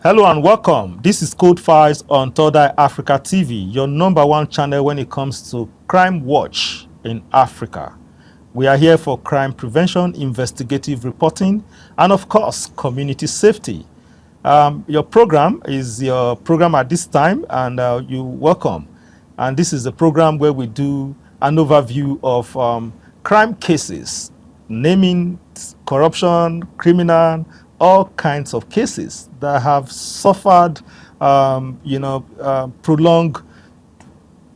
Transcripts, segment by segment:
Hello and welcome. This is Code Files on Third Eye Africa TV, your number one channel when it comes to crime watch in Africa. We are here for crime prevention, investigative reporting, and of course, community safety. Your program is your program at this time, and you're welcome. And this is a program where we do an overview of crime cases, naming corruption, criminal, all kinds of cases that have suffered, prolonged,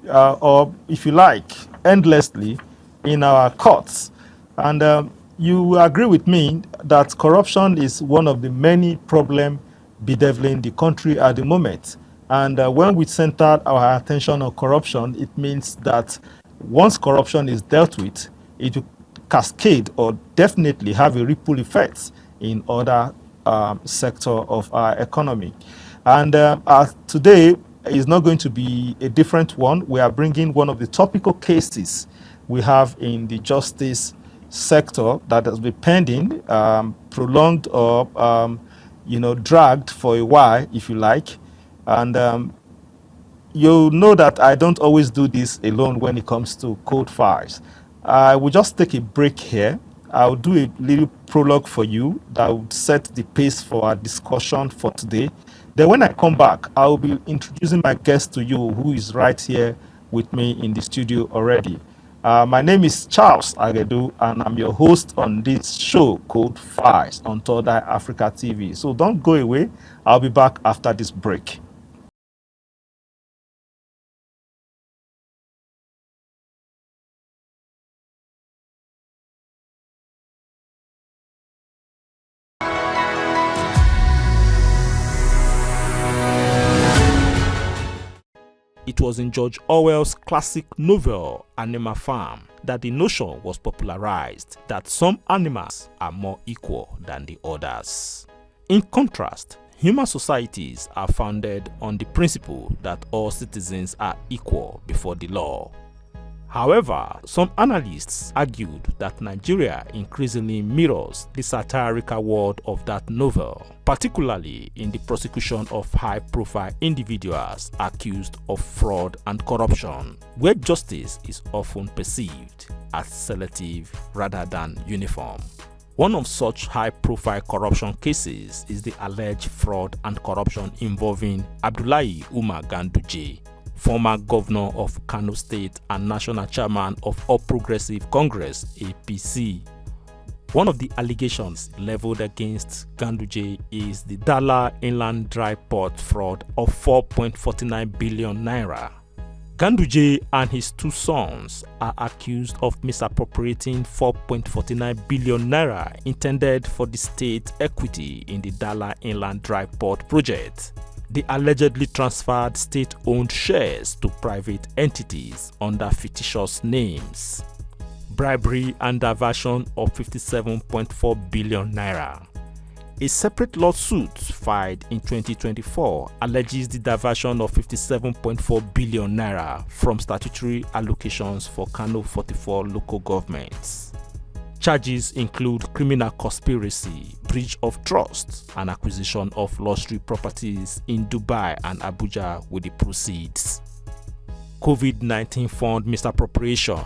or if you like, endlessly in our courts. And you agree with me that corruption is one of the many problems bedeviling the country at the moment. And when we center our attention on corruption, it means that once corruption is dealt with, it will cascade or definitely have a ripple effect in other sector of our economy. And today is not going to be a different one. We are bringing one of the topical cases we have in the justice sector that has been pending, prolonged or dragged for a while, if you like. And you'll know that I don't always do this alone when it comes to code files. I will just take a break here. I'll do a little prologue for you that will set the pace for our discussion for today. Then when I come back, I will be introducing my guest to you, who is right here with me in the studio already. My name is Charles Agedu, and I'm your host on this show called Files on Third Eye Africa TV. So don't go away. I'll be back after this break. It was in George Orwell's classic novel, Animal Farm, that the notion was popularized that some animals are more equal than the others. In contrast, human societies are founded on the principle that all citizens are equal before the law. However, some analysts argued that Nigeria increasingly mirrors the satirical world of that novel, particularly in the prosecution of high-profile individuals accused of fraud and corruption, where justice is often perceived as selective rather than uniform. One of such high-profile corruption cases is the alleged fraud and corruption involving Abdullahi Umar Ganduje, former governor of Kano State and national chairman of All Progressive Congress (APC). One of the allegations leveled against Ganduje is the Dala Inland Dry Port fraud of 4.49 billion naira. Ganduje and his two sons are accused of misappropriating 4.49 billion naira intended for the state equity in the Dala Inland Dry Port project. They allegedly transferred state-owned shares to private entities under fictitious names. Bribery and diversion of 57.4 billion naira. A separate lawsuit filed in 2024 alleges the diversion of 57.4 billion naira from statutory allocations for Kano 44 local governments. Charges include criminal conspiracy, breach of trust, and acquisition of luxury properties in Dubai and Abuja with the proceeds. COVID-19 fund misappropriation.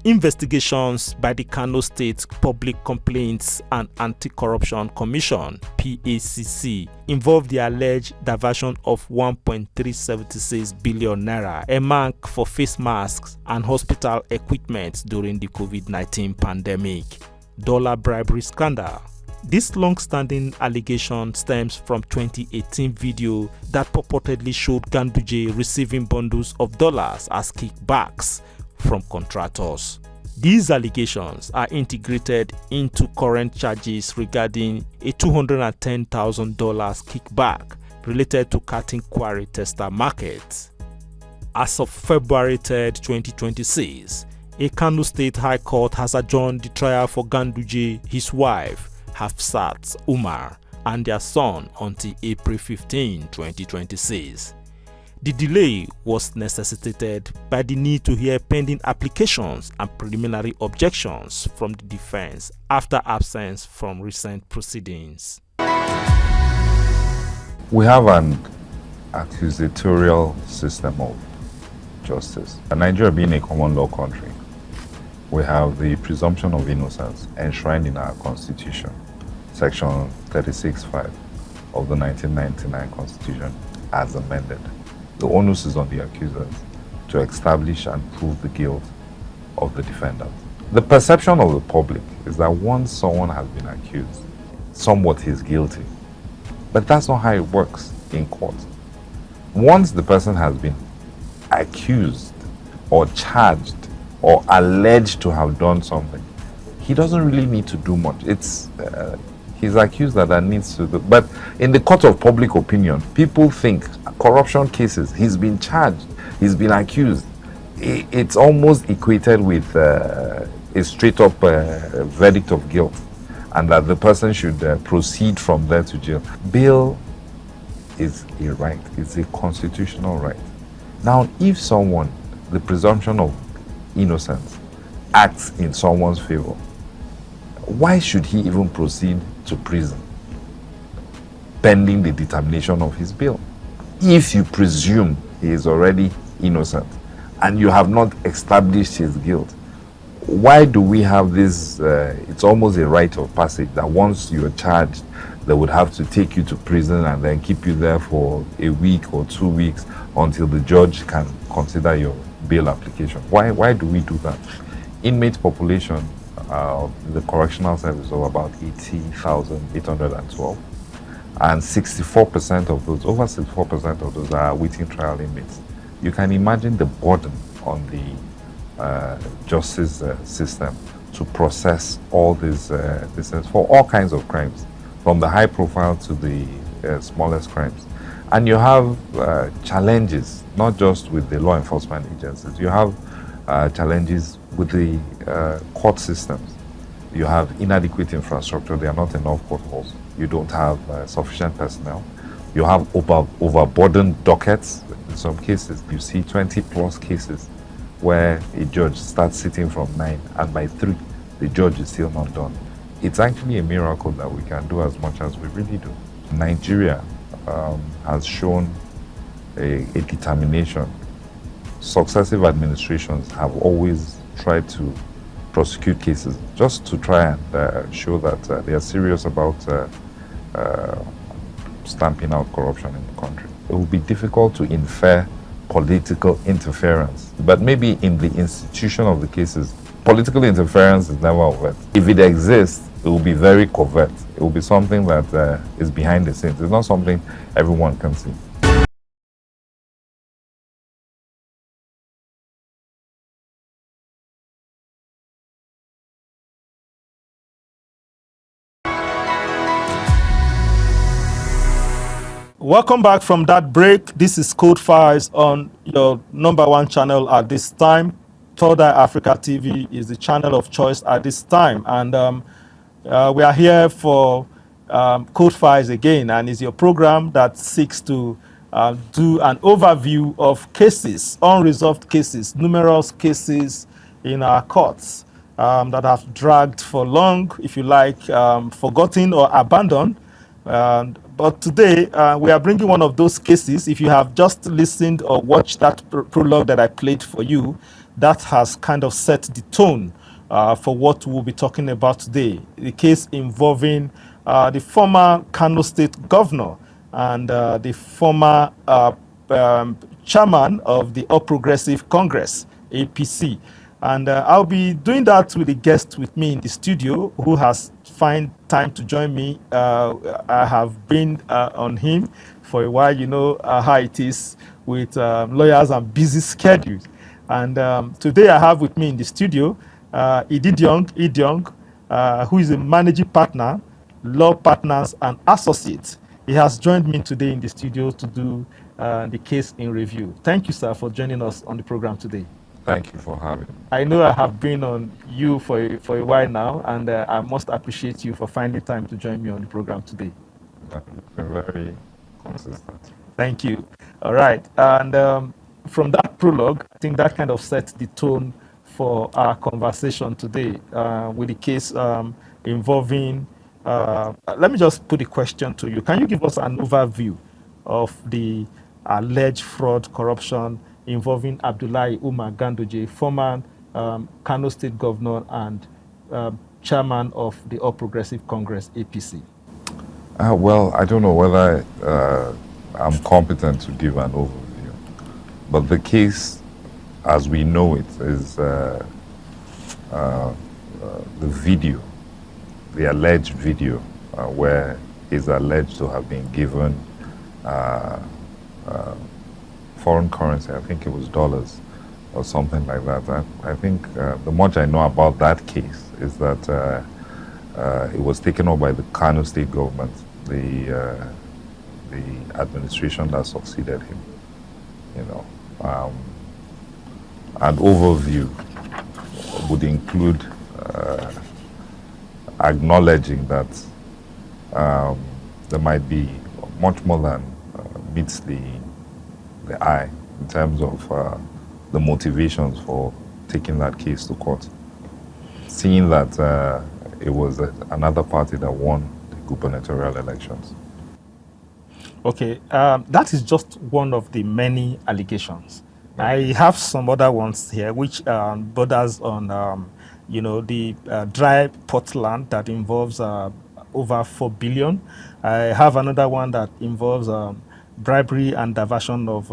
Investigations by the Kano State Public Complaints and Anti-Corruption Commission (PACC) involved the alleged diversion of 1.376 billion naira earmarked for face masks and hospital equipment during the COVID-19 pandemic. Dollar bribery scandal. This long-standing allegation stems from 2018 video that purportedly showed Ganduje receiving bundles of dollars as kickbacks from contractors. These allegations are integrated into current charges regarding a $210,000 kickback related to Katin Quarry Tester Market. As of February 3, 2026, a Kano State High Court has adjourned the trial for Ganduje, his wife, Hafsat Umar, and their son until April 15, 2026. The delay was necessitated by the need to hear pending applications and preliminary objections from the defense after absence from recent proceedings. We have an accusatorial system of justice. Nigeria being a common law country, we have the presumption of innocence enshrined in our constitution, section 36(5) of the 1999 constitution as amended. The onus is on the accusers to establish and prove the guilt of the defendant. The perception of the public is that once someone has been accused, somewhat he's guilty. But that's not how it works in court. Once the person has been accused or charged or alleged to have done something, he doesn't really need to do much. It's he's accused that needs to do. But in the court of public opinion, people think corruption cases, he's been charged, he's been accused. It's almost equated with a straight up verdict of guilt, and that the person should proceed from there to jail. Bail is a right, it's a constitutional right. Now, if someone, the presumption of innocence, acts in someone's favor, why should he even proceed to prison pending the determination of his bail? If you presume he is already innocent and you have not established his guilt, why do we have this, it's almost a rite of passage that once you're charged, they would have to take you to prison and then keep you there for a week or 2 weeks until the judge can consider your bail application. Why do we do that? Inmate population, the correctional service of about 80,812, and 64% of those, over 64% of those are awaiting trial inmates. You can imagine the burden on the justice system to process all these things for all kinds of crimes, from the high profile to the smallest crimes. And you have challenges, not just with the law enforcement agencies, you have challenges with the court systems. You have inadequate infrastructure, there are not enough court halls. You don't have sufficient personnel. You have overburdened dockets. In some cases, you see 20 plus cases where a judge starts sitting from 9 and by 3, the judge is still not done. It's actually a miracle that we can do as much as we really do. Nigeria has shown a determination. Successive administrations have always tried to prosecute cases just to try and show that they are serious about stamping out corruption in the country. It will be difficult to infer political interference, but maybe in the institution of the cases, political interference is never overt. If it exists, it will be very covert. It will be something that is behind the scenes. It's not something everyone can see. Welcome back from that break. This is Code Files on your #1 channel at this time. Third Eye Africa TV is the channel of choice at this time. And we are here for Code Files again, and it's your program that seeks to do an overview of cases, unresolved cases, numerous cases in our courts that have dragged for long, if you like, forgotten or abandoned. But today, we are bringing one of those cases. If you have just listened or watched that prologue that I played for you, that has kind of set the tone for what we'll be talking about today. The case involving the former Kano State governor and the former chairman of the All Progressive Congress, APC. And I'll be doing that with a guest with me in the studio who has find time to join me. I have been on him for a while. You know how it is with lawyers and busy schedules. And today I have with me in the studio Idiong, who is a managing partner, law partners and associates. He has joined me today in the studio to do the case in review. Thank you, sir, for joining us on the program today. Thank you for having me. I know I have been on you for a while now, and I must appreciate you for finding time to join me on the program today. You've been very consistent. Thank you. All right. And from that prologue, I think that kind of sets the tone for our conversation today with the case involving, let me just put a question to you. Can you give us an overview of the alleged fraud, corruption involving Abdullahi Umar Ganduje, former Kano State Governor and chairman of the All Progressive Congress, APC? Well, I don't know whether I'm competent to give an overview, but the case, as we know it, is the video, the alleged video, where he's alleged to have been given foreign currency. I think it was dollars or something like that. I think the much I know about that case is that it was taken up by the Kano State government, the administration that succeeded him. You know, an overview would include acknowledging that there might be much more than meets the eye in terms of the motivations for taking that case to court. Seeing that it was another party that won the gubernatorial elections. Okay, that is just one of the many allegations. I have some other ones here, which borders on, the dry Portland that involves over 4 billion. I have another one that involves bribery and diversion of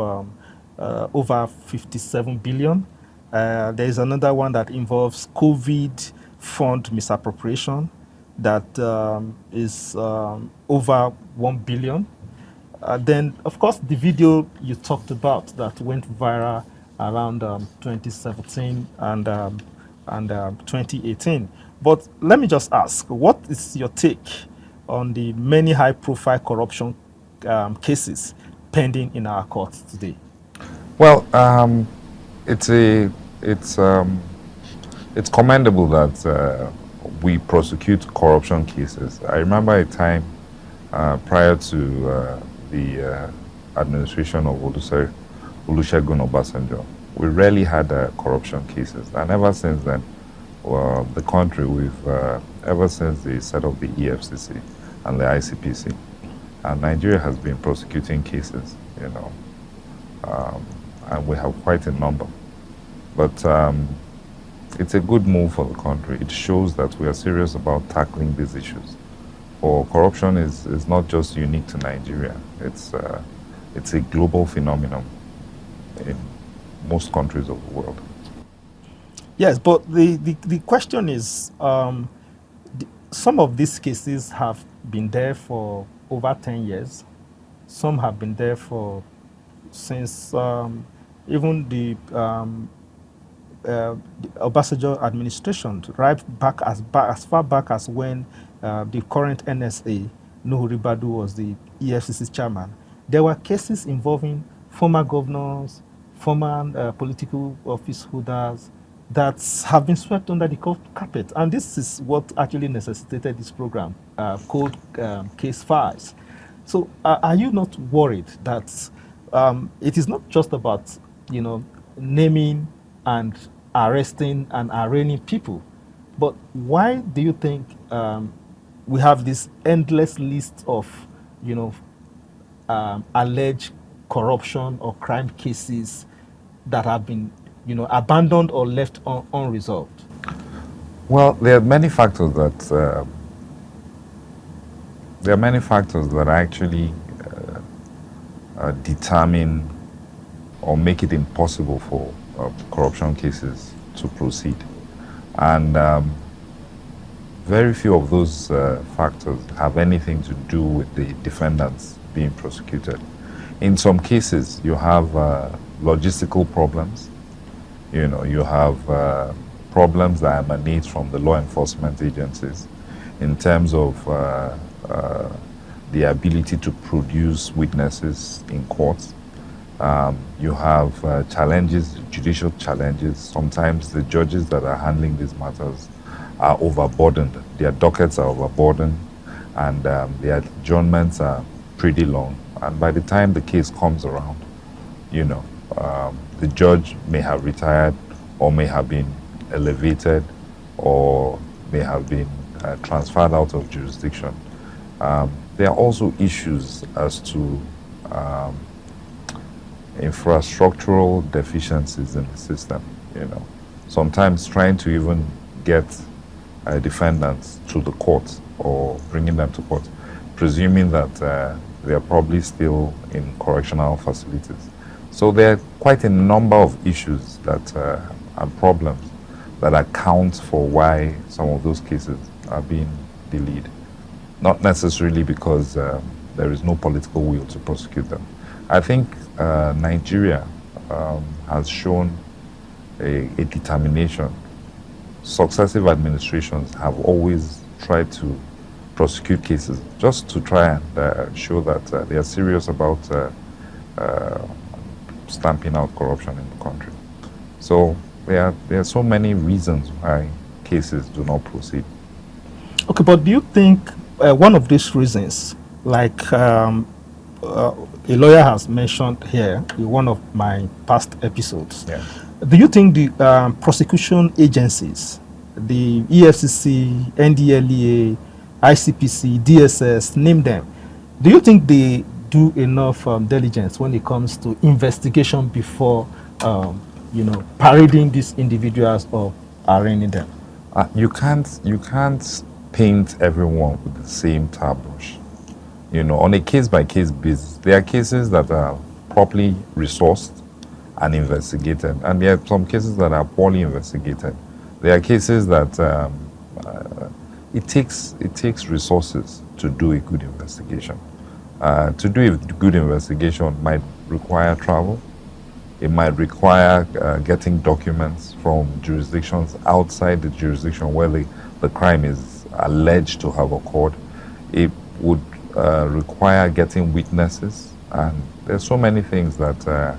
over 57 billion. There is another one that involves COVID fund misappropriation that is over 1 billion. Then, of course, the video you talked about that went viral around 2017 and 2018. But let me just ask, what is your take on the many high-profile corruption cases pending in our courts today? Well, it's commendable that we prosecute corruption cases. I remember a time prior to the administration of Olusegun Obasanjo, we rarely had corruption cases, and ever since then, the country, ever since the set of the EFCC and the ICPC, and Nigeria has been prosecuting cases, and we have quite a number. But it's a good move for the country. It shows that we are serious about tackling these issues. For corruption is not just unique to Nigeria. It's a global phenomenon in most countries of the world. Yes, but the question is, some of these cases have been there for over 10 years. Some have been there since even the Obasanjo administration, right back as far back as when the current NSA, Nuhu Ribadu, was the EFCC chairman. There were cases involving former governors, former political office holders that have been swept under the carpet. And this is what actually necessitated this program, called Case Files. So are you not worried that it is not just about, naming and arresting and arraigning people, but why do you think we have this endless list of, alleged corruption or crime cases that have been, abandoned or left unresolved? Well, there are many factors that actually determine or make it impossible for corruption cases to proceed, and very few of those factors have anything to do with the defendants being prosecuted. In some cases, you have logistical problems. You have problems that emanate from the law enforcement agencies in terms of the ability to produce witnesses in courts. You have challenges, judicial challenges. Sometimes the judges that are handling these matters are overburdened. Their dockets are overburdened, and their adjournments are pretty long. And by the time the case comes around, the judge may have retired, or may have been elevated, or may have been transferred out of jurisdiction. There are also issues as to infrastructural deficiencies in the system. You know, sometimes trying to even get defendants to the court or bringing them to court, presuming that they are probably still in correctional facilities. So there are quite a number of issues that and problems that account for why some of those cases are being delayed. Not necessarily because there is no political will to prosecute them. I think Nigeria has shown a determination. Successive administrations have always tried to prosecute cases just to try and show that they are serious about stamping out corruption in the country. So there are so many reasons why cases do not proceed. Okay, but do you think one of these reasons, like a lawyer has mentioned here in one of my past episodes, Yeah. do you think the prosecution agencies, the EFCC, NDLEA, ICPC, DSS, name them, do you think they do enough diligence when it comes to investigation before, parading these individuals or arraigning them? You can't paint everyone with the same tar brush. You know, on a case-by-case basis, there are cases that are properly resourced and investigated, and there are some cases that are poorly investigated. There are cases that it takes resources to do a good investigation. To do a good investigation might require travel. It might require getting documents from jurisdictions outside the jurisdiction where the crime is alleged to have occurred. It would require getting witnesses, and there's so many things that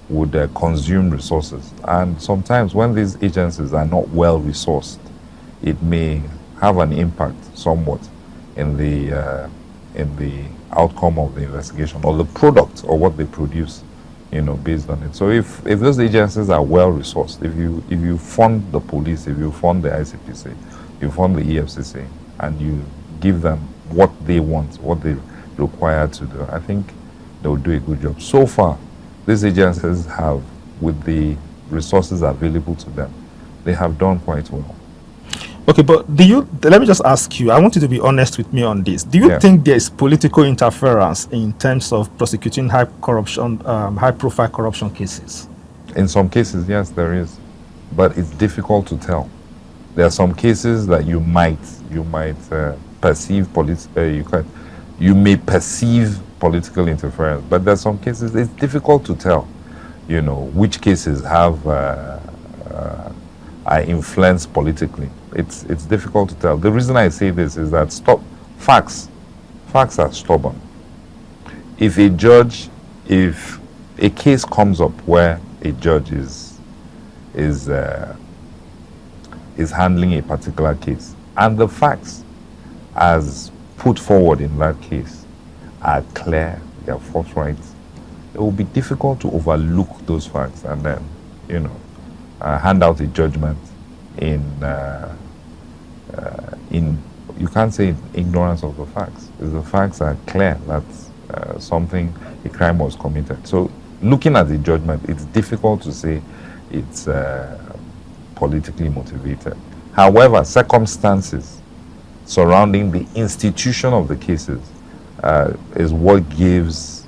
would consume resources. And sometimes when these agencies are not well resourced, it may have an impact somewhat in the outcome of the investigation or the product or what they produce, you know, based on it. So if those agencies are well resourced, if you fund the police, if you fund the ICPC, you fund the EFCC, and you give them what they want, what they require to do, I think they will do a good job. So far, these agencies have, with the resources available to them, they have done quite well. Okay, but let me just ask you, I want you to be honest with me on this. Do you think there is political interference in terms of prosecuting high profile corruption cases? In some cases, yes, there is, but it's difficult to tell. There are some cases that you might perceive you may perceive political interference, but there are some cases it's difficult to tell, you know, which cases have are influenced politically. It's difficult to tell. The reason I say this is that facts are stubborn. If a case comes up where a judge is handling a particular case, and the facts as put forward in that case are clear, they are forthright, it will be difficult to overlook those facts and then, you know, hand out a judgment in you can't say ignorance of the facts. If the facts are clear that a crime was committed. So looking at the judgment, it's difficult to say it's politically motivated. However, circumstances surrounding the institution of the cases is what gives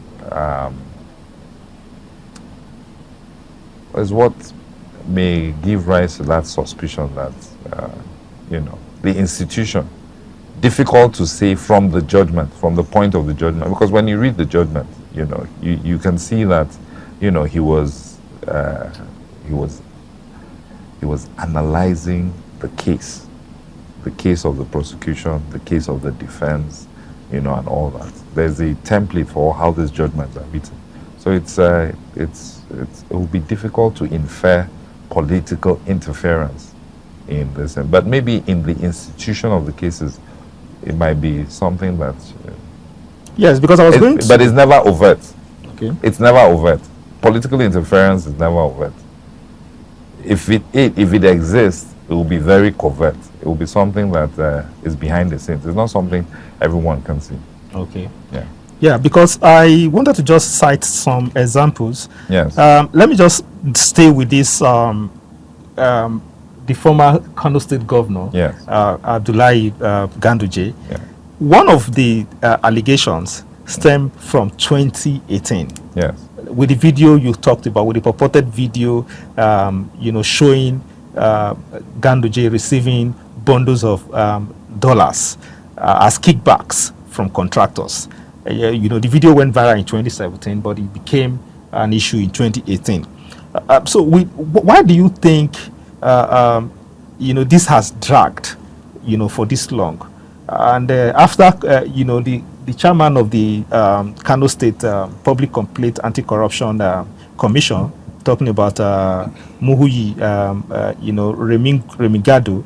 is what may give rise to that suspicion that the institution, difficult to say from the judgment, from the point of the judgment, because when you read the judgment, you can see that he was analyzing the case of the prosecution, the case of the defense, and all that. There's a template for how these judgments are written. So it will be difficult to infer political interference in this, but maybe in the institution of the cases, it might be something that. Yes, because I was going to. But it's never overt. Okay. It's never overt. Political interference is never overt. If it exists, it will be very covert. It will be something that is behind the scenes. It's not something everyone can see. Okay. Yeah. Yeah, because I wanted to just cite some examples. Yes. Let me just stay with this. The former Kano State Governor, Yes. Abdullahi Ganduje. Yeah. One of the allegations stemmed from 2018. Yes. With the video you talked about, with the purported video, showing Ganduje receiving bundles of dollars as kickbacks from contractors. The video went viral in 2017, but it became an issue in 2018. Why do you think, this has dragged, for this long? And after, the chairman of the Kano State Public Complaint Anti-Corruption Commission, talking about Muhuyi, Remigado,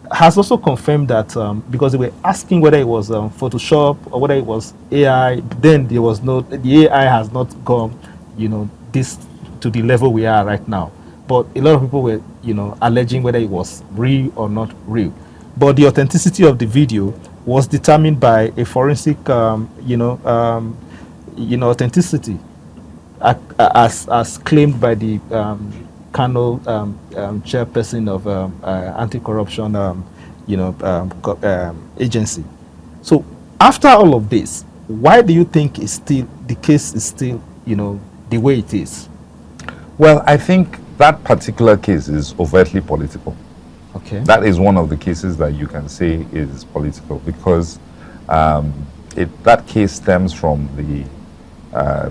has also confirmed that because they were asking whether it was Photoshop or whether it was AI, then there was the AI has not gone, this to the level we are right now. But a lot of people were, alleging whether it was real or not real. But the authenticity of the video was determined by a forensic, authenticity, as claimed by the Kano chairperson of anti-corruption, agency. So after all of this, why do you think the case is still, the way it is? Well, I think that particular case is overtly political. Okay. That is one of the cases that you can say is political because that case stems from the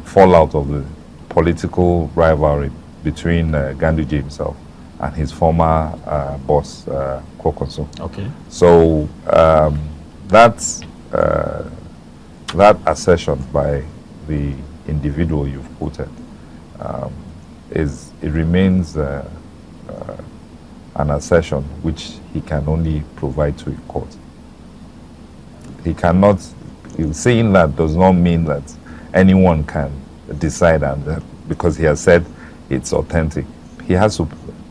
fallout of the political rivalry between Ganduje himself and his former boss, Kokonso. Okay. So that assertion by the individual you've quoted it remains an assertion which he can only provide to a court. He cannot, saying that does not mean that anyone can decide, and because he has said it's authentic, he has to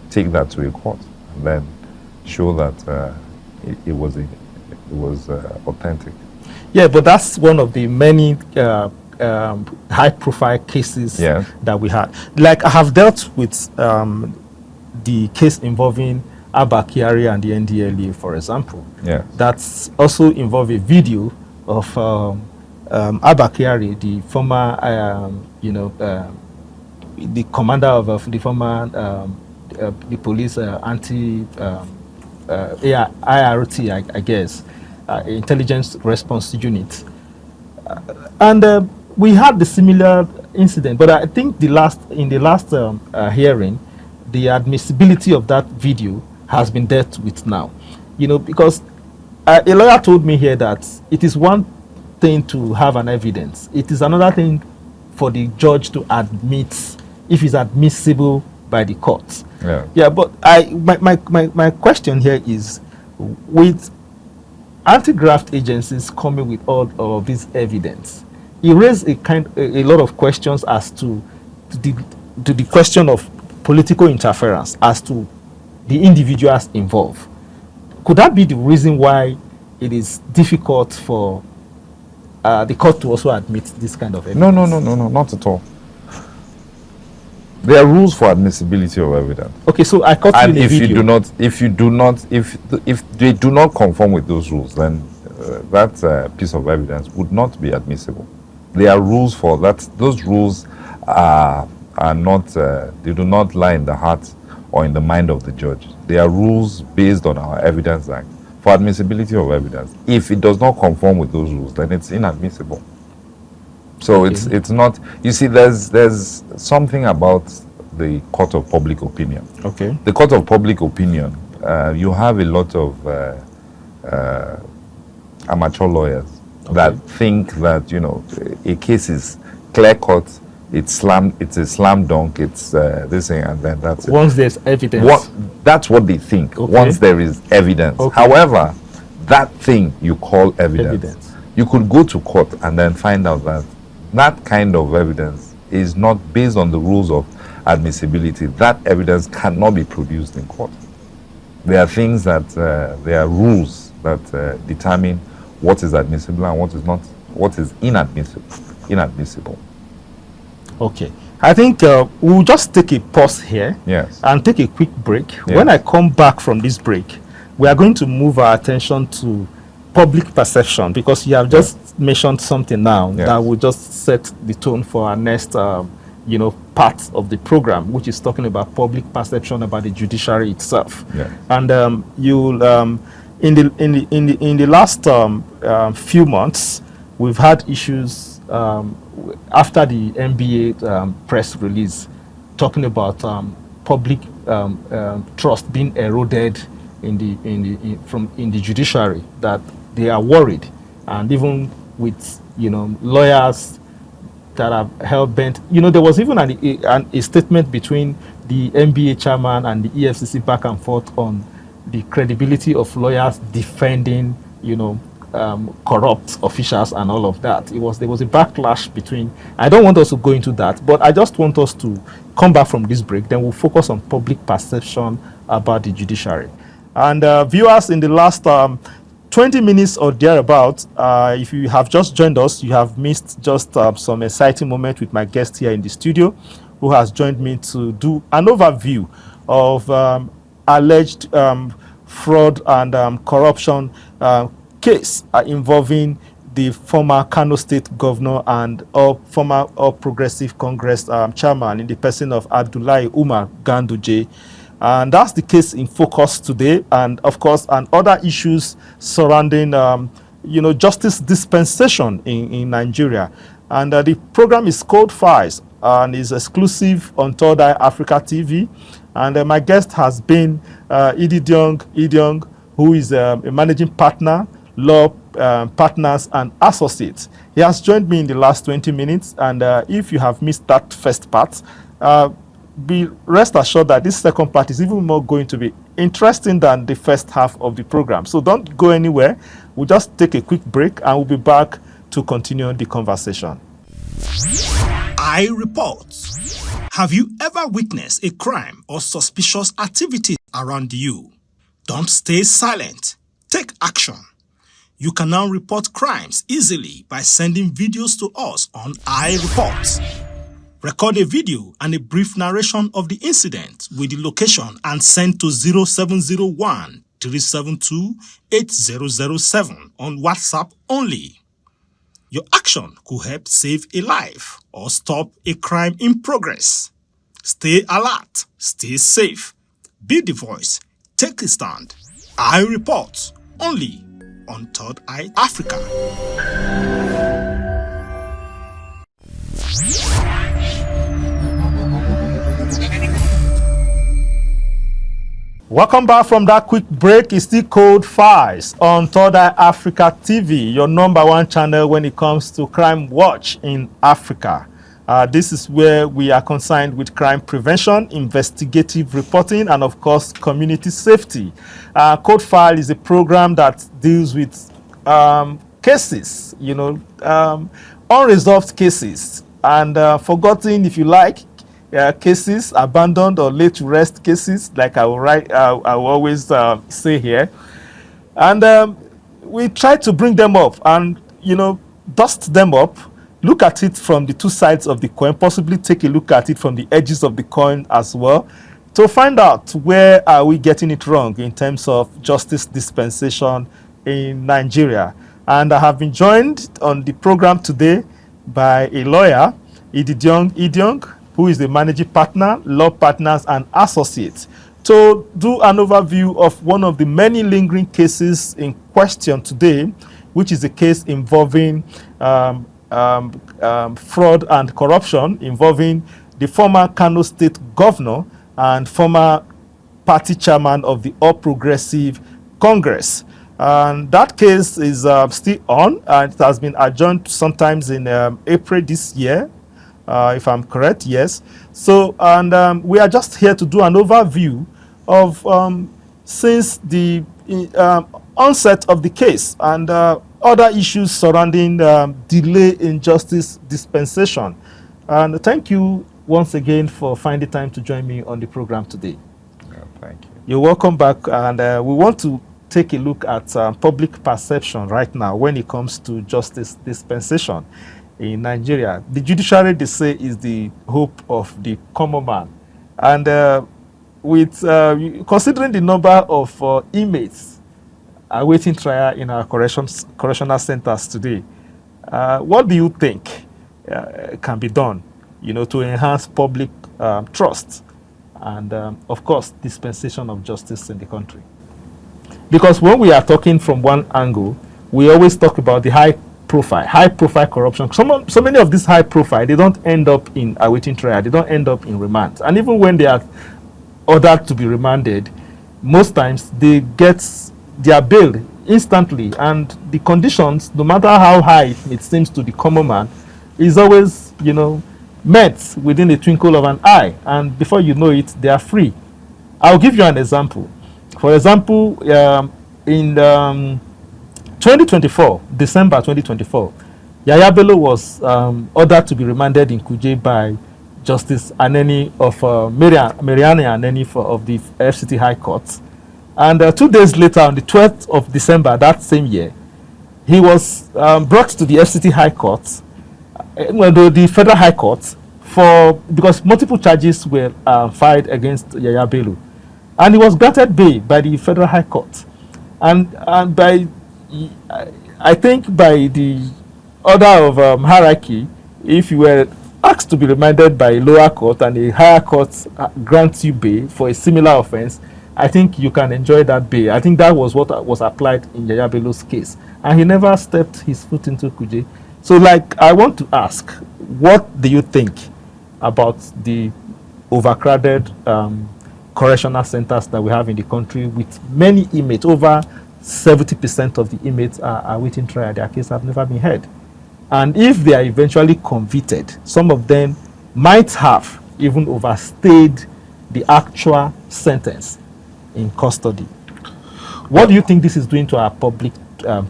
take that to a court and then show that it was authentic. Yeah, but that's one of the many high-profile cases that we had. Like I have dealt with the case involving Abba Kyari and the NDLEA, for example. Yeah. That's also involved a video of Abba Kyari, the former, the commander of the former the police IRT, I guess, intelligence response unit, and we had the similar incident. But I think in the last hearing, the admissibility of that video has been dealt with now. Because a lawyer told me here that it is one thing to have an evidence. It is another thing for the judge to admit if it's admissible by the court. Yeah. But my question here is, with anti-graft agencies coming with all of this evidence, it raised a lot of questions as to the question of political interference as to the individuals involved. Could that be the reason why it is difficult for the court to also admit this kind of evidence? No, not at all. There are rules for admissibility of evidence. Okay, so I caught you in the video. If they do not conform with those rules, then that piece of evidence would not be admissible. There are rules for that. Those rules are not. They do not lie in the heart or in the mind of the judge. They are rules based on our Evidence Act for admissibility of evidence. If it does not conform with those rules, then it's inadmissible. So okay. It's not. You see, there's something about the court of public opinion. Okay. The court of public opinion. You have a lot of amateur lawyers that think that a case is clear cut. It's a slam dunk. It's this thing, and then that's it. Once there's evidence. That's what they think. Okay. Once there is evidence. Okay. However, that thing you call evidence, you could go to court and then find out that that kind of evidence is not based on the rules of admissibility. That evidence cannot be produced in court. There are things that there are rules that determine what is admissible and what is not what is inadmissible. Inadmissible. Okay. I think we'll just take a pause here Yes. and take a quick break. Yes. When I come back from this break, we are going to move our attention to public perception, because you have just mentioned something now that will just set the tone for our next part of the program, which is talking about public perception about the judiciary itself. Yeah. And you'll in the last few months, we've had issues after the NBA press release talking about public trust being eroded in the judiciary, that they are worried, and even with lawyers that are hell bent. There was even a statement between the NBA chairman and the EFCC back and forth on the credibility of lawyers defending corrupt officials and all of that. There was a backlash between. I don't want us to go into that, but I just want us to come back from this break. Then we'll focus on public perception about the judiciary. And viewers, in the last 20 minutes or thereabouts, if you have just joined us, you have missed just some exciting moment with my guest here in the studio, who has joined me to do an overview of alleged fraud and corruption case involving the former Kano State governor and former All Progressive Congress chairman, in the person of Abdullahi Umar Ganduje. And that's the case in focus today, and of course, and other issues surrounding, justice dispensation in Nigeria. And the program is Code Files and is exclusive on Third Eye Africa TV. And my guest has been Idiong, who is a managing partner, law partners and associates. He has joined me in the last 20 minutes, and if you have missed that first part, be rest assured that this second part is even more going to be interesting than the first half of the program. So don't go anywhere. We'll just take a quick break and we'll be back to continue the conversation. I report. Have you ever witnessed a crime or suspicious activity around you? Don't stay silent. Take action. You can now report crimes easily by sending videos to us on I report. Record a video and a brief narration of the incident with the location and send to 0701 372 8007 on WhatsApp only. Your action could help save a life or stop a crime in progress. Stay alert, stay safe, be the voice, take a stand. I report only on Third Eye Africa. Welcome back from that quick break. It's still Code Files on Third Eye Africa TV, your number one channel when it comes to crime watch in Africa. This is where we are concerned with crime prevention, investigative reporting, and of course, community safety. Code File is a program that deals with cases, unresolved cases, and forgotten, if you like, cases, abandoned or laid to rest cases, like I will always say here. And we try to bring them up and, dust them up, look at it from the two sides of the coin, possibly take a look at it from the edges of the coin as well, to find out where are we getting it wrong in terms of justice dispensation in Nigeria. And I have been joined on the program today by a lawyer, Idiong, who is the managing partner, law partners and associates, to do an overview of one of the many lingering cases in question today, which is a case involving fraud and corruption involving the former Kano State governor and former party chairman of the All Progressive Congress. And that case is still on, and it has been adjourned sometimes in April this year, if I'm correct, yes. So, and we are just here to do an overview of since the onset of the case and other issues surrounding delay in justice dispensation. And thank you once again for finding time to join me on the program today. Yeah, thank you. You're welcome back, and we want to take a look at public perception right now when it comes to justice dispensation in Nigeria. The judiciary, they say, is the hope of the common man. And with considering the number of inmates awaiting trial in our correctional centers today, what do you think can be done, to enhance public trust and, of course, dispensation of justice in the country? Because when we are talking from one angle, we always talk about the high profile corruption. So many of these high profile, they don't end up in awaiting trial, they don't end up in remand. And even when they are ordered to be remanded, most times they get their bail instantly, and the conditions, no matter how high it seems to the common man, is always, met within a twinkle of an eye, and before you know it, they are free. I'll give you an example. For example, in 2024, December 2024, Yaya Bello was ordered to be remanded in Kuje by Justice Aneni of Mariani Aneni of the FCT High Court. And 2 days later, on the 12th of December that same year, he was brought to the FCT High Court, the Federal High Court, because multiple charges were filed against Yaya Bello. And he was granted bail by the Federal High Court. And I think by the order of hierarchy, if you were asked to be remanded by a lower court and a higher court grants you bail for a similar offense, I think you can enjoy that bail. I think that was what was applied in Yaya Bello's case. And he never stepped his foot into Kuje. So, I want to ask, what do you think about the overcrowded correctional centers that we have in the country, with many inmates? Over 70% of the inmates are awaiting trial. Their cases have never been heard. And if they are eventually convicted, some of them might have even overstayed the actual sentence in custody. What do you think this is doing to our public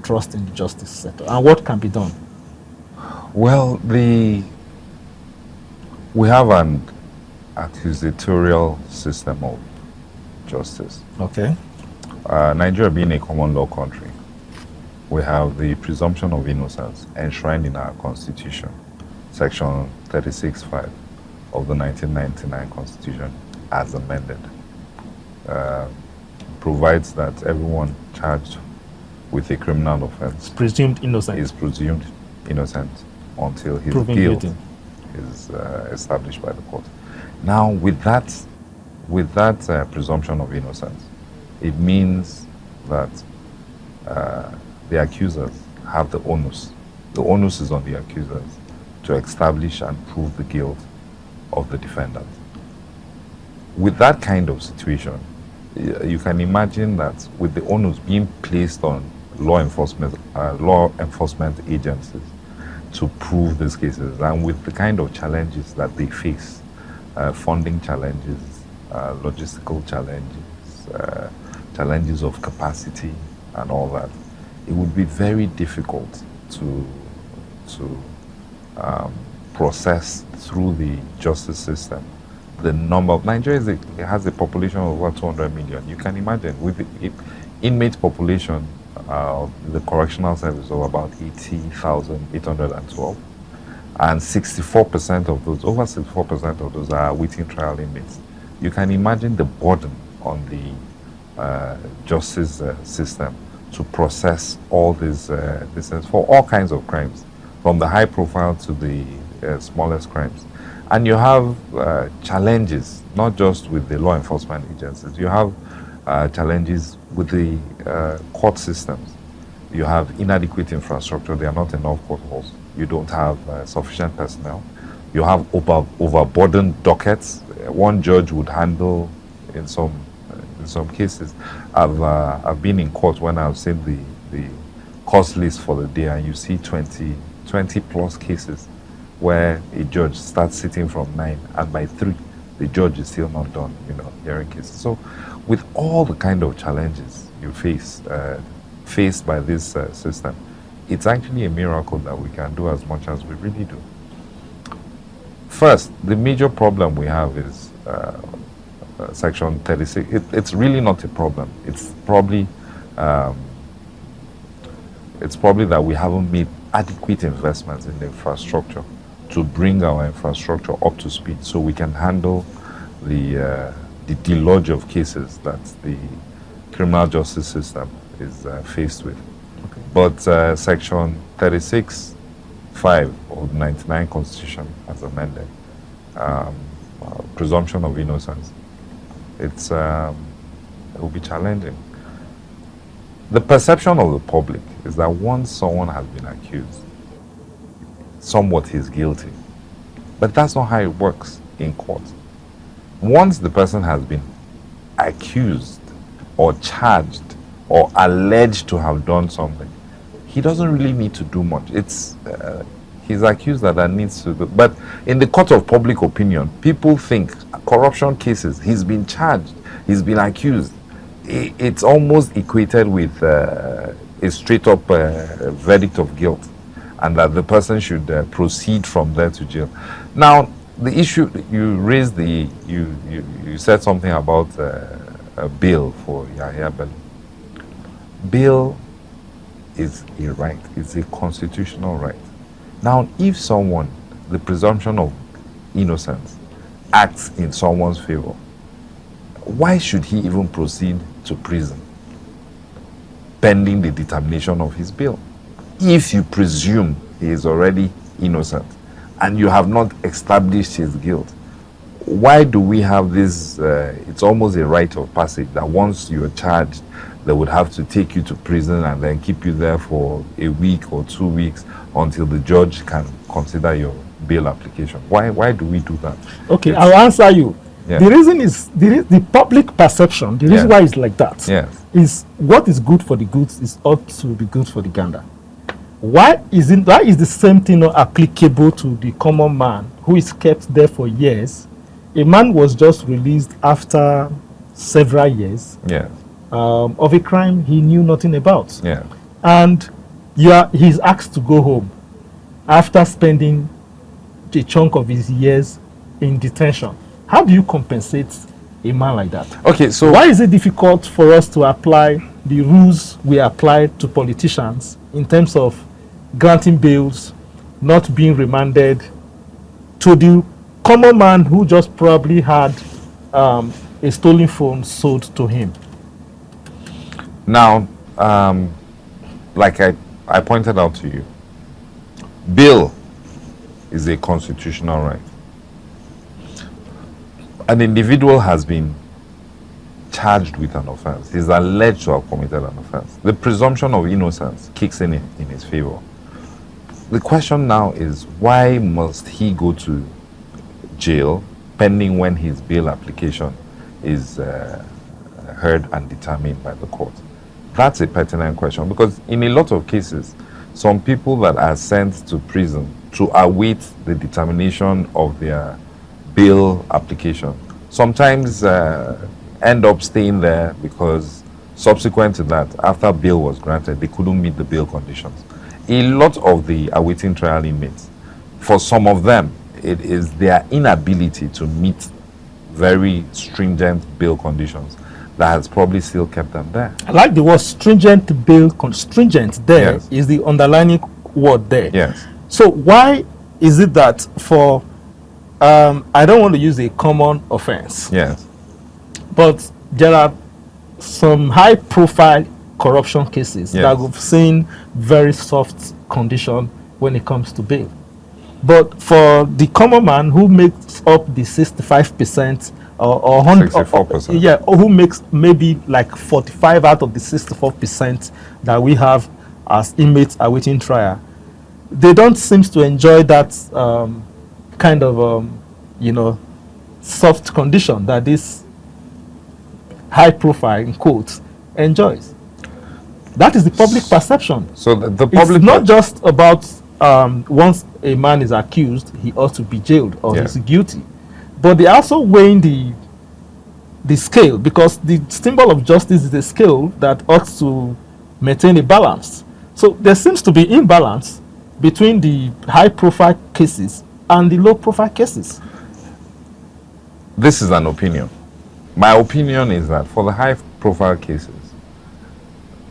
trust in the justice sector, and what can be done? Well, we have an accusatorial system of justice. Okay. Nigeria being a common law country, we have the presumption of innocence enshrined in our constitution, section 36(5) of the 1999 constitution as amended. Provides that everyone charged with a criminal offense Presumed innocent. is presumed innocent until his Proven guilt guilty. is established by the court. Now, with that presumption of innocence, it means that the accusers have the onus. The onus is on the accusers to establish and prove the guilt of the defendant. With that kind of situation, you can imagine that with the onus being placed on law enforcement agencies to prove these cases, and with the kind of challenges that they face, funding challenges, logistical challenges, challenges of capacity and all that, it would be very difficult to process through the justice system the number of Nigeria has a population of over 200 million. You can imagine with the inmate population of the correctional service of about 80,812, and 64% of those, over 64% of those are awaiting trial inmates. You can imagine the burden on the justice system to process all these for all kinds of crimes, from the high profile to the smallest crimes. And you have challenges, not just with the law enforcement agencies. You have challenges with the court systems. You have inadequate infrastructure. There are not enough court halls. You don't have sufficient personnel. You have overburdened dockets. One judge would handle, in some cases, I've been in court when I've seen the course list for the day, and you see 20 plus cases where a judge starts sitting from 9, and by 3 the judge is still not done, hearing cases. So with all the kind of challenges you faced by this system, it's actually a miracle that we can do as much as we really do. First, the major problem we have is section 36. It's really not a problem. It's probably It's probably that we haven't made adequate investments in the infrastructure to bring our infrastructure up to speed so we can handle the deluge of cases that the criminal justice system is faced with. Okay. But Section 36(5) of the 99 Constitution, as amended, presumption of innocence, it will be challenging. The perception of the public is that once someone has been accused, somewhat he's guilty. But that's not how it works in court. Once the person has been accused or charged or alleged to have done something, he doesn't really need to do much. It's he's accused that needs to do. But in the court of public opinion, people think corruption cases, he's been charged, he's been accused. It's almost equated with a straight-up verdict of guilt, and that the person should proceed from there to jail. Now, the issue you raised, you said something about a bill for Yahya Bello. Bail is a right. It's a constitutional right. Now, if someone, the presumption of innocence, acts in someone's favor, why should he even proceed to prison pending the determination of his bail? If you presume he is already innocent and you have not established his guilt, why do we have this? It's almost a rite of passage that once you're charged, they would have to take you to prison and then keep you there for a week or 2 weeks until the judge can consider your bail application. Why do we do that? Okay, I'll answer you. Yeah. The reason is the public perception. The reason Yeah. why it's like that Yes. is what is good for the goose is ought to be good for the gander. Why is the same thing not applicable to the common man who is kept there for years? A man was just released after several years Yeah. of a crime he knew nothing about, Yeah. and he's asked to go home after spending a chunk of his years in detention. How do you compensate a man like that? Okay, so Why is it difficult for us to apply the rules we apply to politicians in terms of granting bails, not being remanded, to the common man who just probably had a stolen phone sold to him? now, like I pointed out to you, bail is a constitutional right. An individual has been charged with an offense. He's alleged to have committed an offense. The presumption of innocence kicks in his favor. The question now is, why must he go to jail pending when his bail application is heard and determined by the court? That's a pertinent question, because in a lot of cases, some people that are sent to prison to await the determination of their bail application sometimes end up staying there because subsequent to that, after bail was granted, they couldn't meet the bail conditions. A lot of the awaiting trial inmates, for some of them, it is their inability to meet very stringent bail conditions that has probably still kept them there. I like the word stringent stringent there. Yes. Is the underlining word there. Yes. So why is it that for I don't want to use a common offense, Yes. but there are some high profile corruption cases Yes. that we've seen very soft condition when it comes to bail. But for the common man who makes up the 65% or 100, 64%. yeah, or who makes maybe like 45 out of the 64% that we have as inmates awaiting trial, they don't seem to enjoy that kind of soft condition that this high profile in quotes enjoys. That is the public perception. So the public, It's not just about once a man is accused, he ought to be jailed or Yeah. he's guilty, but they also weighing the scale, because the symbol of justice is a scale that ought to maintain a balance. So there seems to be imbalance between the high profile cases and the low profile cases. this is an opinion. My opinion is that for the high profile cases,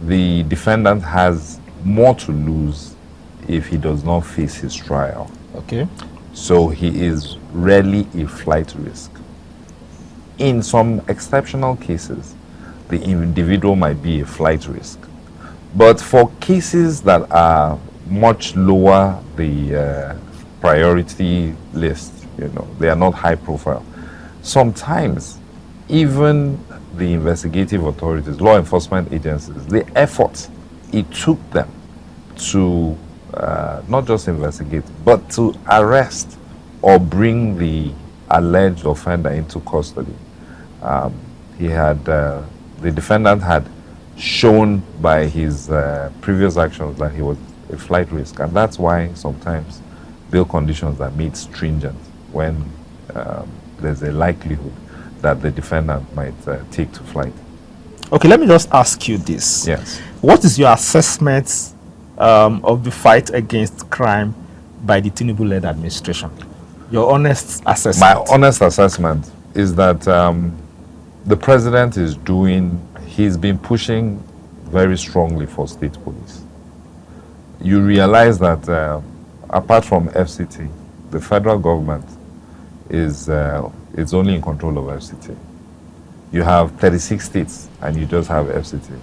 the defendant has more to lose if he does not face his trial. Okay. So he is rarely a flight risk. In some exceptional cases, the individual might be a flight risk. But for cases that are much lower the priority list, they are not high profile. Sometimes even the investigative authorities, law enforcement agencies, the effort it took them to not just investigate, but to arrest or bring the alleged offender into custody. The defendant had shown by his previous actions that he was a flight risk, and that's why sometimes bail conditions are made stringent when there's a likelihood that the defendant might take to flight. Okay, let me just ask you this. Yes. What is your assessment of the fight against crime by the Tinubu-led administration? Your honest assessment. My honest assessment is that the president he's been pushing very strongly for state police. You realize that apart from FCT, the federal government is only in control of FCT. You have 36 states and you just have FCT.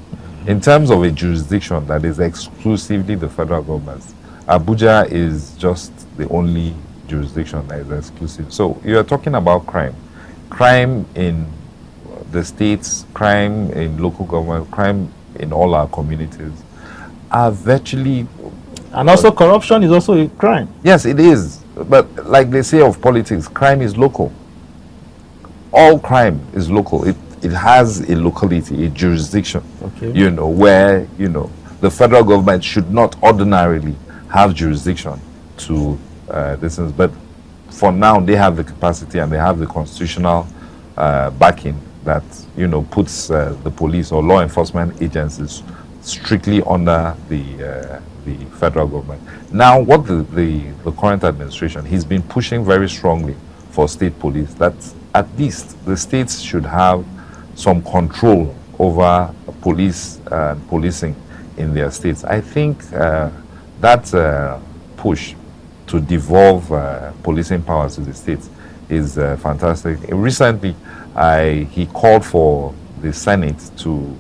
In terms of a jurisdiction that is exclusively the federal government, Abuja is just the only jurisdiction that is exclusive. So you're talking about crime. Crime in the states, crime in local government, crime in all our communities are virtually... And also corruption is also a crime. Yes, it is. But like they say of politics, crime is local. All crime is local. It has a locality, a jurisdiction, okay. Where, the federal government should not ordinarily have jurisdiction to this. But for now, they have the capacity and they have the constitutional backing that, puts the police or law enforcement agencies strictly under the federal government. Now, what the current administration, he's been pushing very strongly for state police, that at least the states should have some control over police and policing in their states. I think that push to devolve policing powers to the states is fantastic. Recently, he called for the Senate to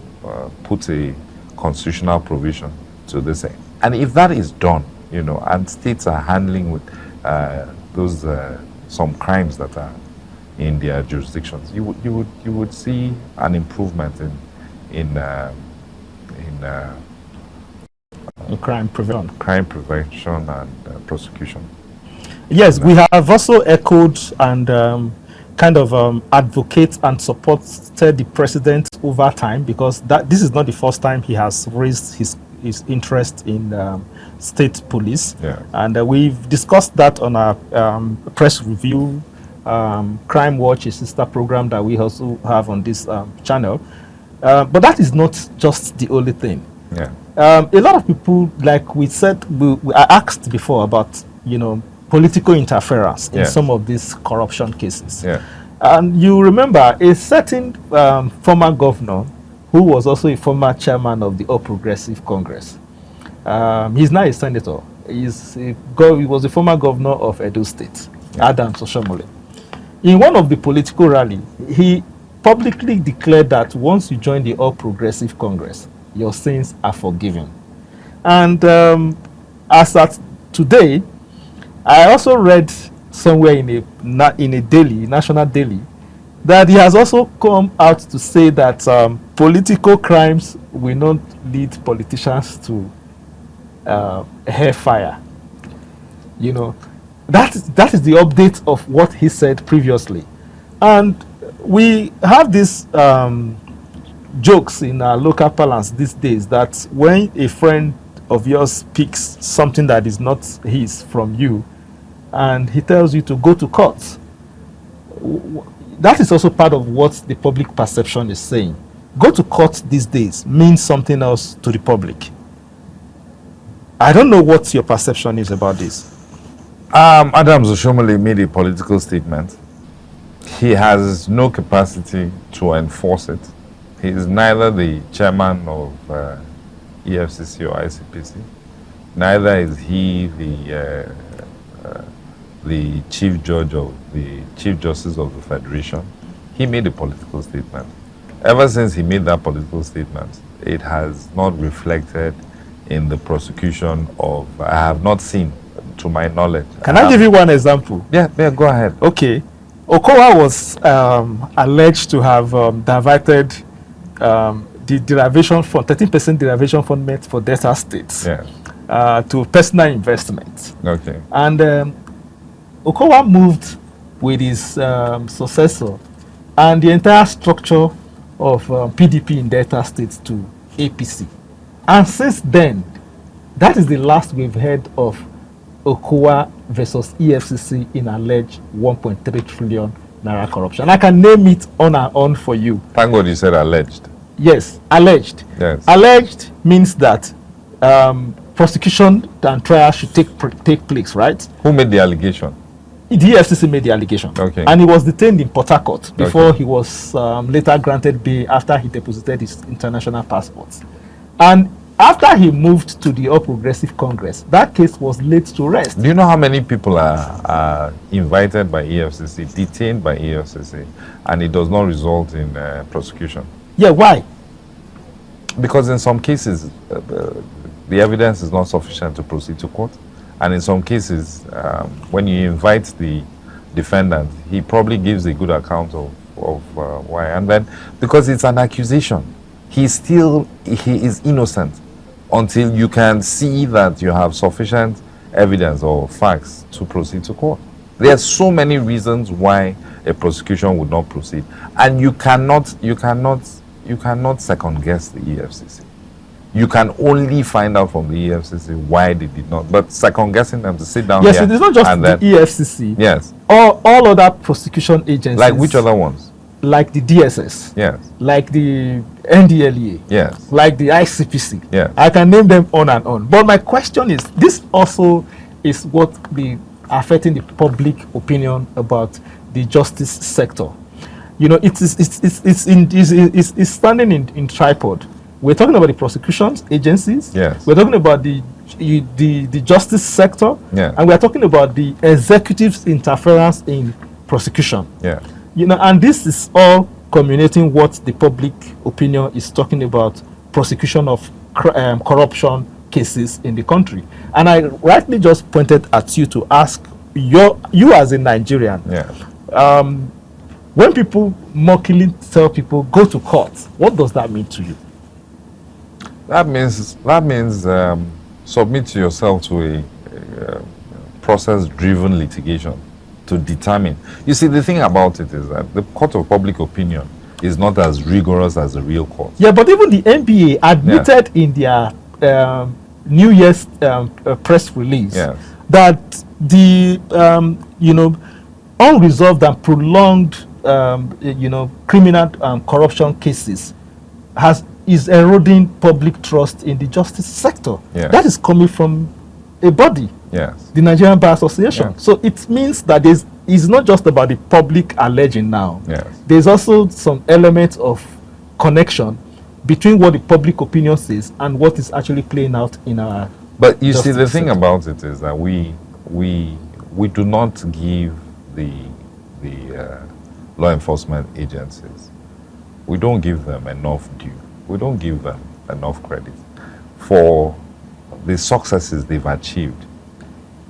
put a constitutional provision to this end. And if that is done, and states are handling with those some crimes that are in their jurisdictions, you would see an improvement in crime prevention and prosecution. Yes, we have also echoed and kind of advocate and supported the president over time, because this is not the first time he has raised his interest in state police. Yeah. And we've discussed that on our press review. Crime Watch, a sister program that we also have on this channel. But that is not just the only thing. Yeah. A lot of people, like we said, I asked before about, political interference in some of these corruption cases. Yeah. And you remember a certain former governor who was also a former chairman of the All Progressive Congress. He's now a senator. He was a former governor of Edo State, Adams Oshomole. In one of the political rallies, he publicly declared that once you join the All Progressive Congress, your sins are forgiven. And as at today, I also read somewhere in a daily, national daily, that he has also come out to say that political crimes will not lead politicians to hellfire. That is the update of what he said previously. And we have these jokes in our local parlance these days that when a friend of yours speaks something that is not his from you, and he tells you to go to court, that is also part of what the public perception is saying. Go to court these days means something else to the public. I don't know what your perception is about this. Adams Oshomole made a political statement. He has no capacity to enforce it. He is neither the chairman of EFCC or ICPC. Neither is he the chief judge of the chief justice of the Federation. He made a political statement. Ever since he made that political statement, it has not reflected in the prosecution of, I have not seen, to my knowledge. Can I give you one example? Yeah, go ahead. Okay. Okowa was alleged to have diverted the derivation fund, 13% derivation fund meant for Delta states, to personal investment. Okay. And Okowa moved with his successor and the entire structure of PDP in Delta states to APC. And since then, that is the last we've heard of Okowa versus EFCC in alleged 1.3 trillion naira corruption. I can name it on and on for you. Thank God you said alleged. Yes, alleged. Yes. Alleged means that prosecution and trial should take place, right? Who made the allegation? The EFCC made the allegation. Okay. And he was detained in Port Harcourt before he was later granted bail after he deposited his international passports. And after he moved to the All Progressive Congress, that case was laid to rest. Do you know how many people are invited by EFCC, detained by EFCC, and it does not result in prosecution? Yeah, why? Because in some cases, the evidence is not sufficient to proceed to court. And in some cases, when you invite the defendant, he probably gives a good account of why. And then, because it's an accusation, he is innocent until you can see that you have sufficient evidence or facts to proceed to court. There are so many reasons why a prosecution would not proceed, and you cannot second guess the EFCC. You can only find out from the EFCC why they did not. But second guessing them to sit down yes, here. Yes, it is not just the EFCC. Yes. All other prosecution agencies. Like which other ones? Like the DSS. Yes. Like the NDLEA. Yes. Like the ICPC. Yes. I can name them on and on. But my question is, this also is what be affecting the public opinion about the justice sector. You know, it's standing in tripod. We're talking about the prosecutions agencies. Yes. We're talking about the justice sector. Yeah. And we're talking about the executive's interference in prosecution. Yeah. You know, and this is all communicating what the public opinion is talking about prosecution of corruption cases in the country. And I rightly just pointed at you to ask you as a Nigerian. Yeah. When people mockingly tell people go to court, what does that mean to you? That means submit to yourself to a process-driven litigation to determine. You see, the thing about it is that the court of public opinion is not as rigorous as the real court. Yeah, but even the NBA admitted in their New Year's press release that the unresolved and prolonged criminal corruption cases is eroding public trust in the justice sector. Yeah. That is coming from a body, the Nigerian Bar Association. Yeah. So it means that it's not just about the public alleging now. Yes. There's also some element of connection between what the public opinion says and what is actually playing out in our. But you see, the thing about it is that we do not give the law enforcement agencies, we don't give them enough due. We don't give them enough credit for the successes they've achieved.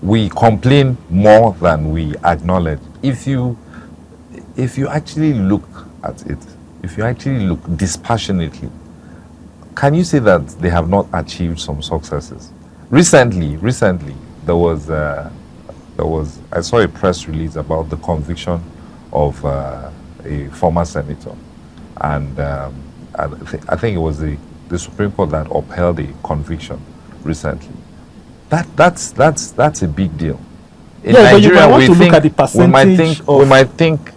We complain more than we acknowledge. If you actually look at it, if you actually look dispassionately, can you say that they have not achieved some successes? Recently, there was I saw a press release about the conviction of a former senator, and I think it was the Supreme Court that upheld a conviction recently. That's a big deal. In Nigeria, we might think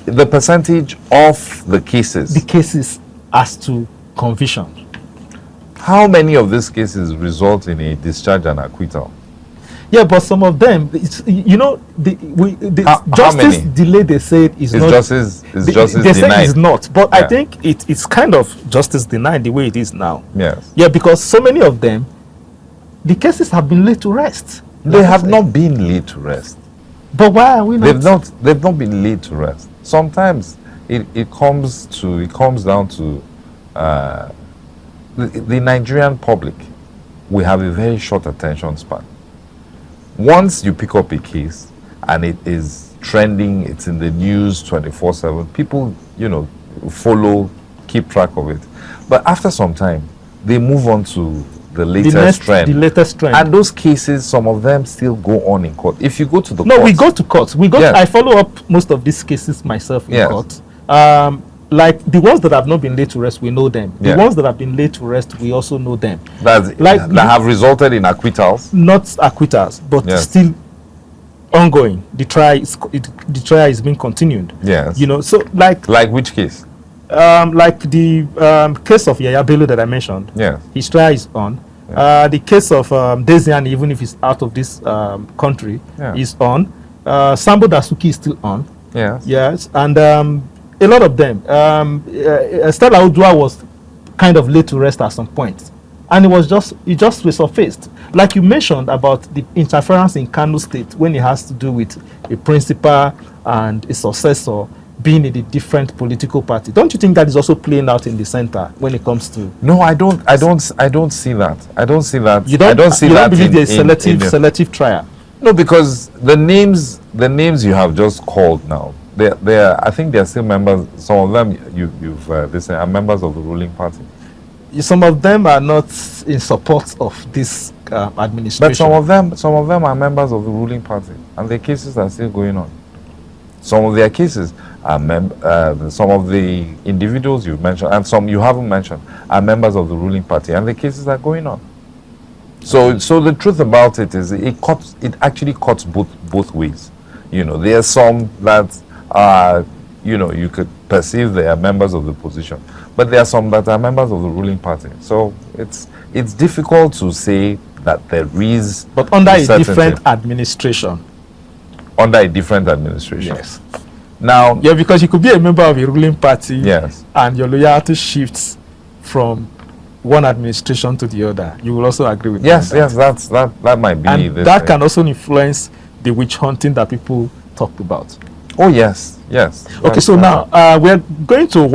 the percentage of the cases as to conviction. How many of these cases result in a discharge and acquittal? Yeah, but some of them, How justice many? delay. They said is not. Is justice They say denied? it's not, but I Yeah. think it's kind of justice denied the way it is now. Yes. Yeah, because so many of them, the cases have been laid to rest. They Like I have said. not been laid to rest. But why are we not? They've not been laid to rest. Sometimes it comes down to the Nigerian public. We have a very short attention span. Once you pick up a case and it is trending, it's in the news 24/7, people, follow, keep track of it. But after some time, they move on to the latest trend. The latest trend. And those cases, some of them still go on in court. If you go to the No, court, we go to court. Yes. I follow up most of these cases myself in Yes. court. Like the ones that have not been laid to rest, we know them. The Yeah. ones that have been laid to rest, we also know them. that have resulted in acquittals. Not acquittals, but Yes. still ongoing. The trial is being continued. Yes. So like Which case? like the case of Yaya Bello that I mentioned. Yes. His trial is on. The case of Desian, even if he's out of this country, Yeah. is on. Sambo Dasuki is still on. Yes. Yes, and a lot of them. Stella Udua was kind of laid to rest at some point, and it just resurfaced. Like you mentioned about the interference in Kano State when it has to do with a principal and a successor being in a different political party. Don't you think that is also playing out in the center when it comes to? No, I don't see that. I don't see that. You don't. I don't see you that don't believe there's in selective trial. No, because the names you have just called now, I think they're still members. Some of them they say are members of the ruling party. Some of them are not in support of this administration. But some of them are members of the ruling party, and their cases are still going on. Some of their cases are some of the individuals you've mentioned, and some you haven't mentioned, are members of the ruling party, and the cases are going on. So the truth about it is, it actually cuts both ways. There are some that are, you could perceive they are members of the opposition, but there are some that are members of the ruling party. So it's difficult to say that there is, but under a certainty. different administration. Under a different administration. Yes. Now, Yeah, because you could be a member of a ruling party, yes, and your loyalty shifts from one administration to the other. You will also agree with yes, me on that. yes. That might be And this that thing. can also influence the witch hunting that people talked about. Oh yes. Okay, so now we're going to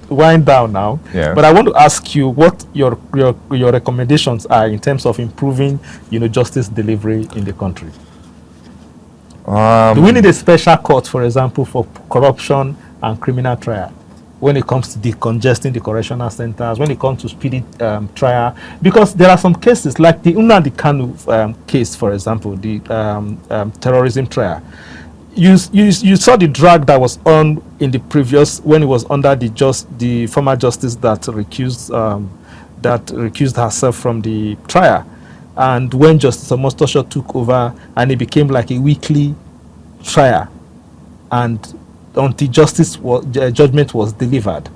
wind down now. Yeah. But I want to ask you what your recommendations are in terms of improving, justice delivery in the country. Do we need a special court, for example, for corruption and criminal trial when it comes to decongesting the correctional centers, when it comes to speedy trial? Because there are some cases, like the Nnamdi Kanu case, for example, the terrorism trial. You saw the drag that was on in the previous, when it was under the former justice that recused herself from the trial. And when Justice Omostosho took over, and it became like a weekly trial, and until judgment was delivered.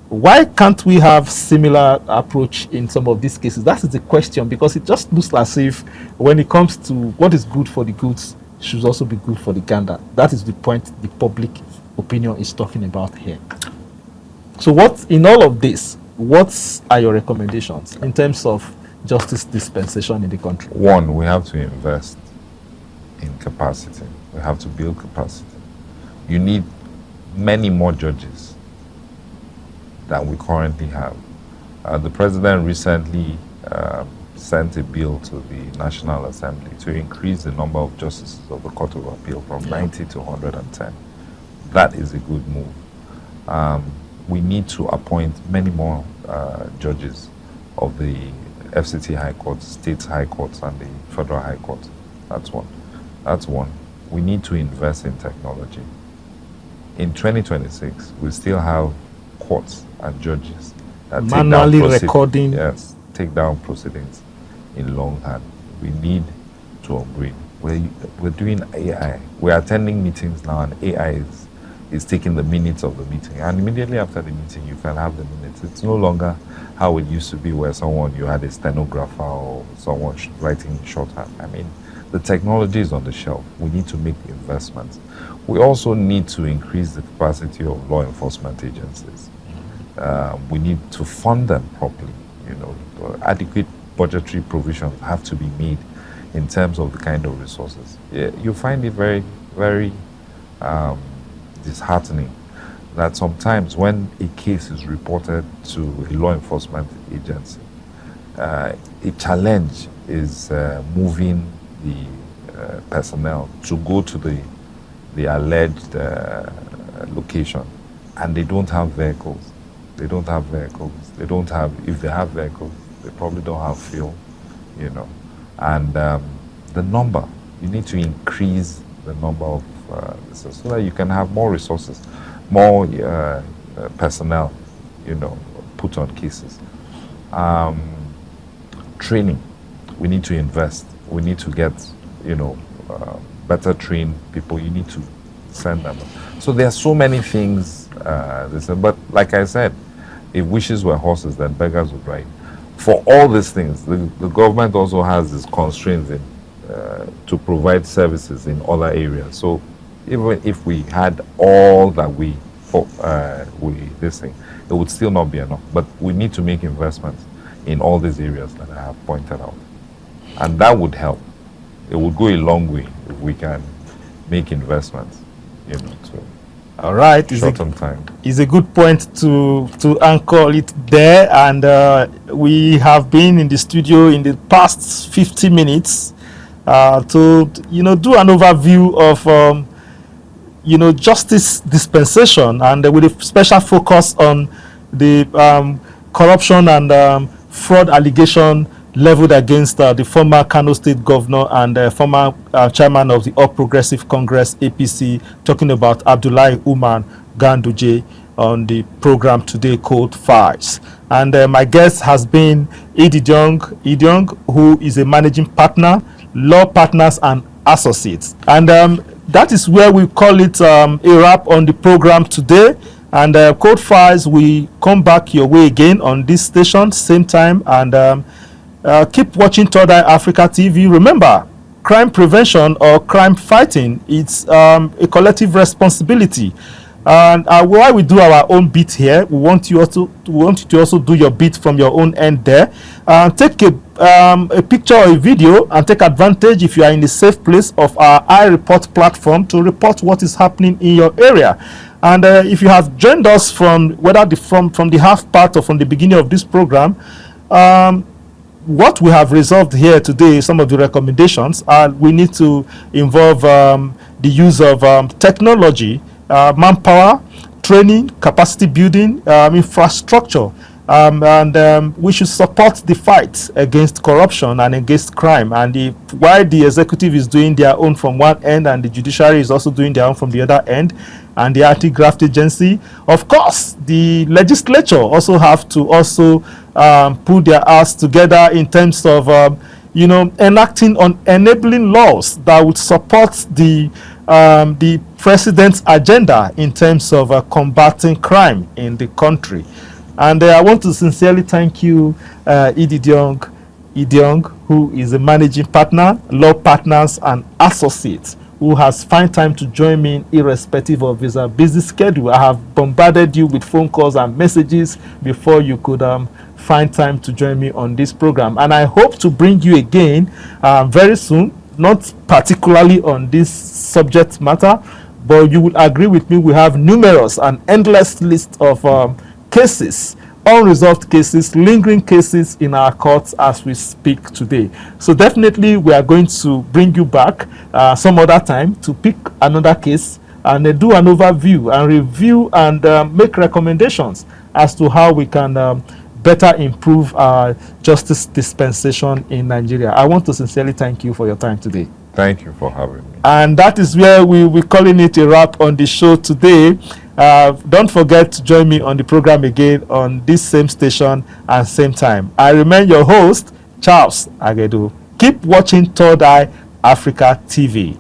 Why can't we have similar approach in some of these cases? That is the question, because it just looks as if when it comes to what is good for the goods should also be good for the gander. That is the point the public opinion is talking about here. So in all of this, what are your recommendations in terms of justice dispensation in the country? One, we have to invest in capacity. We have to build capacity. You need many more judges than we currently have. The president recently sent a bill to the National Assembly to increase the number of justices of the Court of Appeal from 90 to 110. That is a good move. We need to appoint many more judges of the FCT High Court, State High Courts, and the Federal High Court. That's one. We need to invest in technology. In 2026, we still have courts and judges that manually recording. Yes, take down proceedings in longhand. We need to upgrade. We're doing AI. We're attending meetings now, and AI is taking the minutes of the meeting. And immediately after the meeting, you can have the minutes. It's no longer how it used to be, where you had a stenographer or someone writing shorthand. I mean, The technology is on the shelf. We need to make investments. We also need to increase the capacity of law enforcement agencies. We need to fund them properly. Adequate budgetary provisions have to be made in terms of the kind of resources. You find it very, very disheartening that sometimes when a case is reported to a law enforcement agency, a challenge is moving the personnel to go to the alleged location, and they don't have vehicles. They don't have vehicles. They don't have, if they have vehicles, they probably don't have fuel, And the number, you need to increase the number of so that you can have more resources, more personnel, put on cases. Training, we need to invest. We need to get, better trained people. You need to send them. So there are so many things. But like I said, if wishes were horses, then beggars would ride. For all these things, the government also has these constraints to provide services in other areas. So even if we had all that this thing, it would still not be enough. But we need to make investments in all these areas that I have pointed out. And that would help. It would go a long way if we can make investments, to All right, shorten time. It's a good point to anchor it there. And we have been in the studio in the past 50 minutes to do an overview of justice dispensation, and with a special focus on the corruption and fraud allegation leveled against the former Kano State Governor and former chairman of the All Progressive Congress (APC), talking about Abdullahi Umar Ganduje on the program today called Files. And my guest has been Idiong, who is a managing partner, Law Partners and Associates. And that is where we call it a wrap on the program today. And Code Files, we come back your way again on this station, same time. And keep watching Third Eye Africa TV. Remember, crime prevention or crime fighting, it's a collective responsibility. And while we do our own bit here, we want you to also do your bit from your own end there. Take a picture or a video and take advantage, if you are in a safe place, of our iReport platform to report what is happening in your area. And if you have joined us from from the half part or from the beginning of this program, what we have resolved here today, some of the recommendations, we need to involve the use of technology, manpower, training, capacity building, infrastructure, and we should support the fight against corruption and against crime. And while the executive is doing their own from one end and the judiciary is also doing their own from the other end, and the anti-graft agency, of course, the legislature also have to put their ass together in terms of enacting on enabling laws that would support the president's agenda in terms of combating crime in the country. And I want to sincerely thank you, Idiong, who is a managing partner, Law Partners and Associates, who has found time to join me irrespective of his busy schedule. I have bombarded you with phone calls and messages before you could find time to join me on this program. And I hope to bring you again very soon, not particularly on this subject matter, but you will agree with me, we have numerous and endless list of cases, unresolved cases, lingering cases in our courts as we speak today. So definitely we are going to bring you back some other time to pick another case and do an overview and review and make recommendations as to how we can better improve our justice dispensation in Nigeria. I want to sincerely thank you for your time today. Thank you for having me. And that is where we're calling it a wrap on the show today. Don't forget to join me on the program again on this same station and same time. I remain your host, Charles Agedu. Keep watching Third Eye Africa TV.